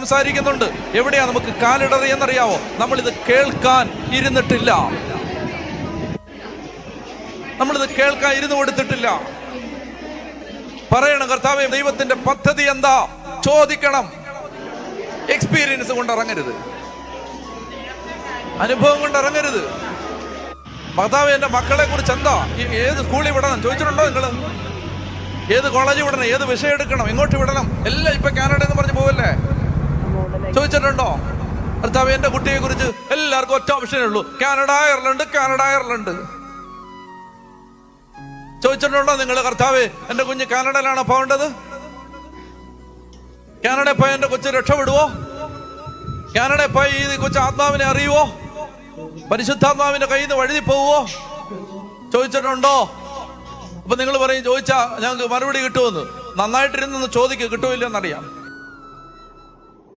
സംസാരിക്കുന്നുണ്ട്. എവിടെയാ നമുക്ക് കാലിടറിയെന്നറിയാവോ? നമ്മളിത് കേൾക്കാൻ ഇരുന്നിട്ടില്ല. നമ്മളിത് കേൾക്കാൻ ഇരുന്ന് കൊടുത്തിട്ടില്ല. പറയണം, കർത്താവേ ദൈവത്തിന്റെ പദ്ധതി എന്താ ചോദിക്കണം. എക്സ്പീരിയൻസ് കൊണ്ട് ഇറങ്ങരുത്, അനുഭവം കൊണ്ട് ഇറങ്ങരുത്. കർത്താവേ എന്റെ മക്കളെ കുറിച്ച് എന്താ, ഏത് സ്കൂളിൽ വിടണം ചോദിച്ചിട്ടുണ്ടോ നിങ്ങൾ? ഏത് കോളേജിൽ വിടണം, ഏത് വിഷയം എടുക്കണം, എങ്ങോട്ട് വിടണം, എല്ലാം ഇപ്പൊ കാനഡ എന്ന് പറഞ്ഞ് പോവല്ലേ, ചോദിച്ചിട്ടുണ്ടോ? കർത്താവേ എന്റെ കുട്ടിയെ കുറിച്ച് എല്ലാവർക്കും ഒറ്റ ഓപ്ഷനേ ഉള്ളൂ, കാനഡ അയർലൻഡ്, കാനഡ അയർലൻഡ്. ചോദിച്ചിട്ടുണ്ടോ നിങ്ങൾ? കർത്താവേ എന്റെ കുഞ്ഞ് കാനഡയിലാണോ പോകേണ്ടത്? കാനഡയിൽ പോയി എന്റെ കൊച്ചു രക്ഷപ്പെടുവോ? കാനഡയിൽ പോയി ഈ കൊച്ചു ആത്മാവിനെ അറിയുവോ? പരിശുദ്ധാത്മാവിന്റെ കയ്യിൽ നിന്ന് വഴുതി പോവോ? ചോദിച്ചിട്ടുണ്ടോ? അപ്പൊ നിങ്ങൾ പറയും ചോദിച്ചാ ഞങ്ങൾക്ക് മറുപടി കിട്ടുമെന്ന്. നന്നായിട്ടിരുന്നൊന്ന് ചോദിക്കുക, കിട്ടുമില്ലെന്നറിയാം.